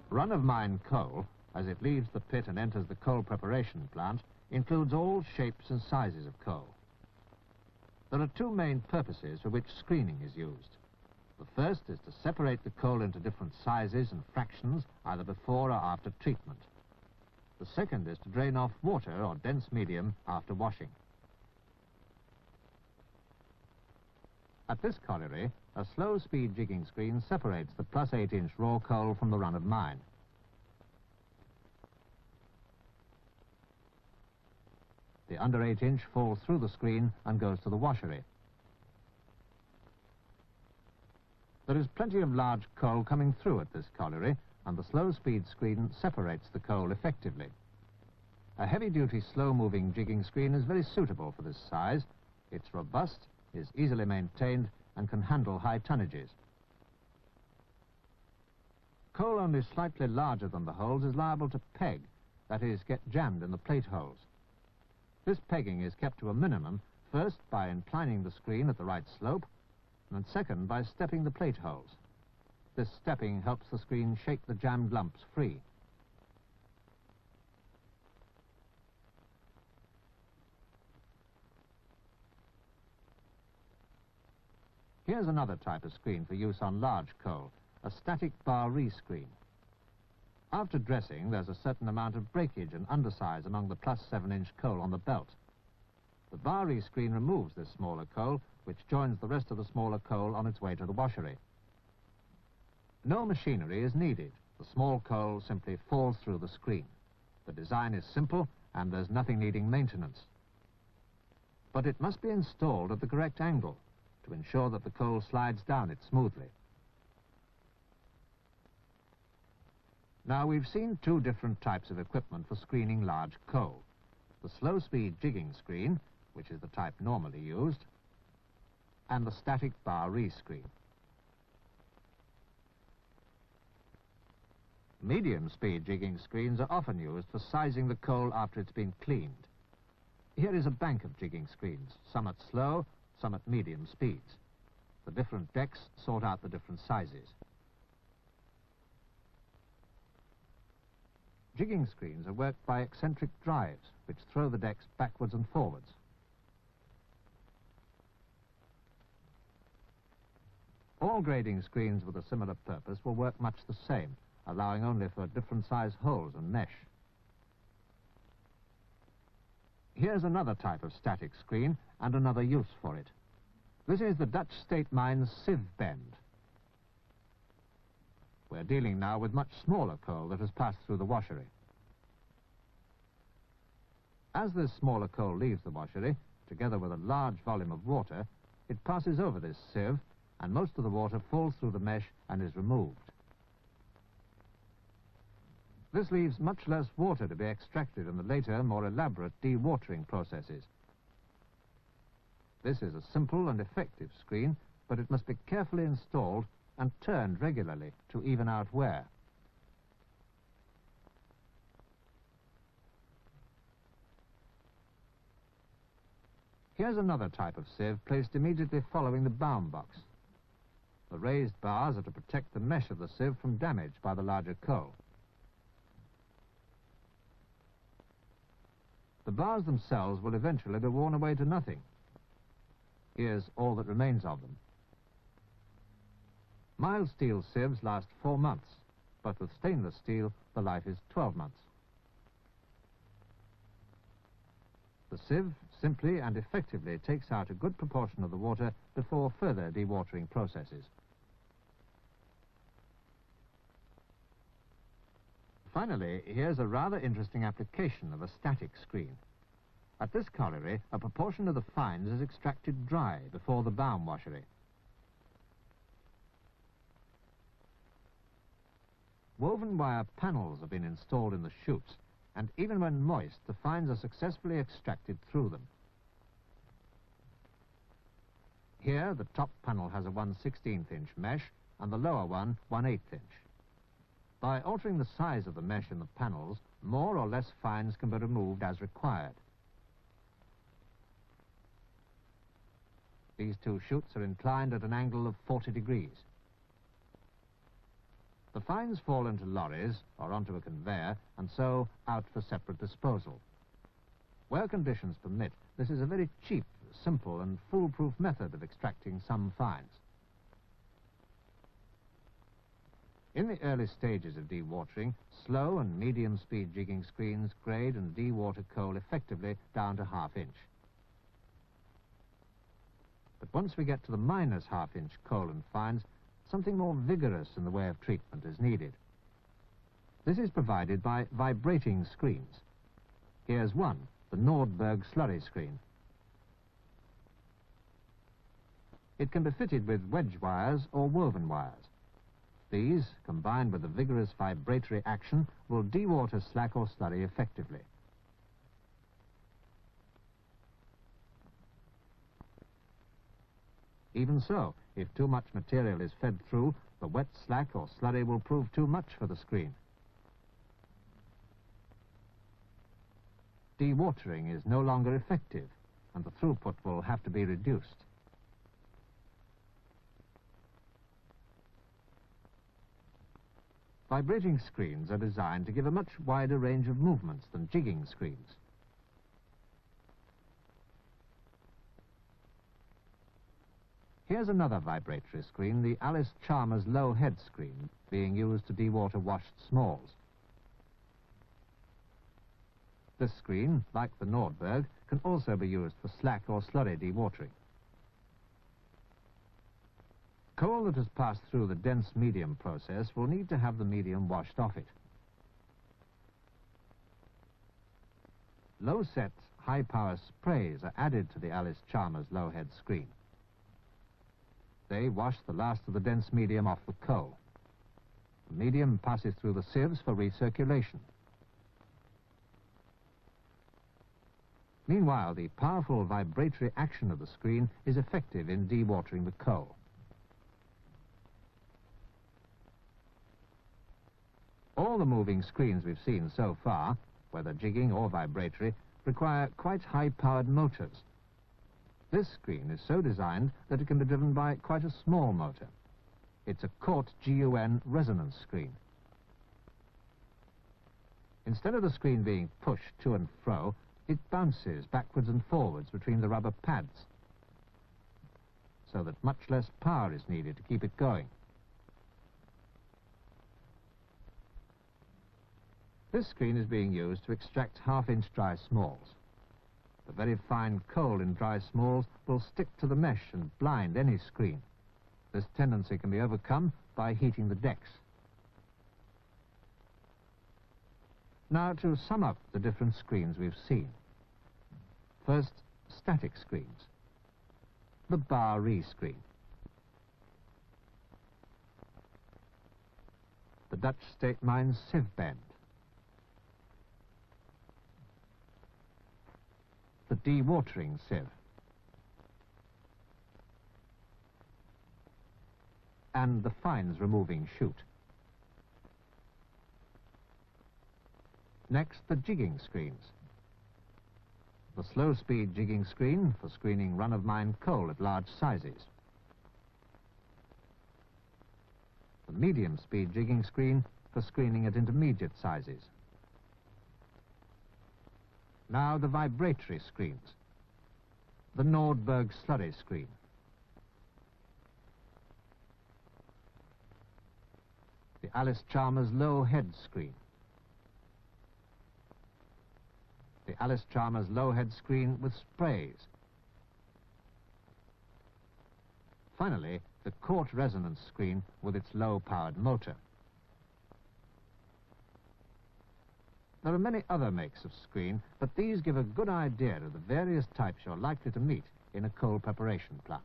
Run-of-mine coal, as it leaves the pit and enters the coal preparation plant, includes all shapes and sizes of coal. There are two main purposes for which screening is used. The first is to separate the coal into different sizes and fractions, either before or after treatment. The second is to drain off water or dense medium after washing. At this colliery, a slow-speed jigging screen separates the plus 8-inch raw coal from the run-of-mine. The under 8-inch falls through the screen and goes to the washery. There is plenty of large coal coming through at this colliery, and the slow-speed screen separates the coal effectively. A heavy-duty, slow-moving jigging screen is very suitable for this size. It's robust, is easily maintained, and can handle high tonnages. Coal only slightly larger than the holes is liable to peg, that is, get jammed in the plate holes. This pegging is kept to a minimum, first by inclining the screen at the right slope, and second by stepping the plate holes. This stepping helps the screen shake the jammed lumps free. Here's another type of screen for use on large coal, a static bar re-screen. After dressing, there's a certain amount of breakage and undersize among the plus 7-inch coal on the belt. The bar re-screen removes this smaller coal, which joins the rest of the smaller coal on its way to the washery. No machinery is needed. The small coal simply falls through the screen. The design is simple, and there's nothing needing maintenance. But it must be installed at the correct angle to ensure that the coal slides down it smoothly. Now, we've seen two different types of equipment for screening large coal. The slow-speed jigging screen, which is the type normally used, and the static bar re-screen. Medium-speed jigging screens are often used for sizing the coal after it's been cleaned. Here is a bank of jigging screens, some at slow, some at medium speeds. The different decks sort out the different sizes. Jigging screens are worked by eccentric drives, which throw the decks backwards and forwards. All grading screens with a similar purpose will work much the same, allowing only for different size holes and mesh. Here's another type of static screen and another use for it. This is the Dutch state mine's sieve bend. We're dealing now with much smaller coal that has passed through the washery. As this smaller coal leaves the washery, together with a large volume of water, it passes over this sieve, and most of the water falls through the mesh and is removed. This leaves much less water to be extracted in the later, more elaborate dewatering processes. This is a simple and effective screen, but it must be carefully installed and turned regularly to even out wear. Here's another type of sieve placed immediately following the bound box. The raised bars are to protect the mesh of the sieve from damage by the larger coal. The bars themselves will eventually be worn away to nothing. Here's all that remains of them. Mild steel sieves last 4 months, but with stainless steel, the life is 12 months. The sieve simply and effectively takes out a good proportion of the water before further dewatering processes. Finally, here's a rather interesting application of a static screen. At this colliery, a proportion of the fines is extracted dry before the bound washery. Woven wire panels have been installed in the chutes, and even when moist, the fines are successfully extracted through them. Here, the top panel has a 1/16-inch mesh, and the lower one 1/8-inch. By altering the size of the mesh in the panels, more or less fines can be removed as required. These two chutes are inclined at an angle of 40 degrees. The fines fall into lorries or onto a conveyor and so out for separate disposal. Where conditions permit, this is a very cheap, simple and foolproof method of extracting some fines. In the early stages of dewatering, slow and medium speed jigging screens grade and dewater coal effectively down to ½ inch. But once we get to the -½ inch coal and fines, something more vigorous in the way of treatment is needed. This is provided by vibrating screens. Here's one, the Nordberg slurry screen. It can be fitted with wedge wires or woven wires. These, combined with a vigorous vibratory action, will dewater slack or slurry effectively. Even so, if too much material is fed through, the wet slack or slurry will prove too much for the screen. Dewatering is no longer effective, and the throughput will have to be reduced. Vibrating screens are designed to give a much wider range of movements than jigging screens. Here's another vibratory screen, the Alice Chalmers low head screen, being used to dewater washed smalls. This screen, like the Nordberg, can also be used for slack or slurry dewatering. Coal that has passed through the dense medium process will need to have the medium washed off it. Low-set, high-power sprays are added to the Alice Chalmers low-head screen. They wash the last of the dense medium off the coal. The medium passes through the sieves for recirculation. Meanwhile, the powerful vibratory action of the screen is effective in dewatering the coal. All the moving screens we've seen so far, whether jigging or vibratory, require quite high-powered motors. This screen is so designed that it can be driven by quite a small motor. It's a Cort GUN resonance screen. Instead of the screen being pushed to and fro, it bounces backwards and forwards between the rubber pads, so that much less power is needed to keep it going. This screen is being used to extract ½ inch dry smalls. The very fine coal in dry smalls will stick to the mesh and blind any screen. This tendency can be overcome by heating the decks. Now, to sum up the different screens we've seen. First, static screens. The bar-re screen. The Dutch State Mines sieve bend. The dewatering sieve. And the fines removing chute. Next, the jigging screens. The slow-speed jigging screen for screening run-of-mine coal at large sizes. The medium-speed jigging screen for screening at intermediate sizes. Now the vibratory screens. The Nordberg slurry screen. The Alice Chalmers low head screen. The Alice Chalmers low head screen with sprays. Finally, the Cort resonance screen with its low-powered motor. There are many other makes of screen, but these give a good idea of the various types you're likely to meet in a coal preparation plant.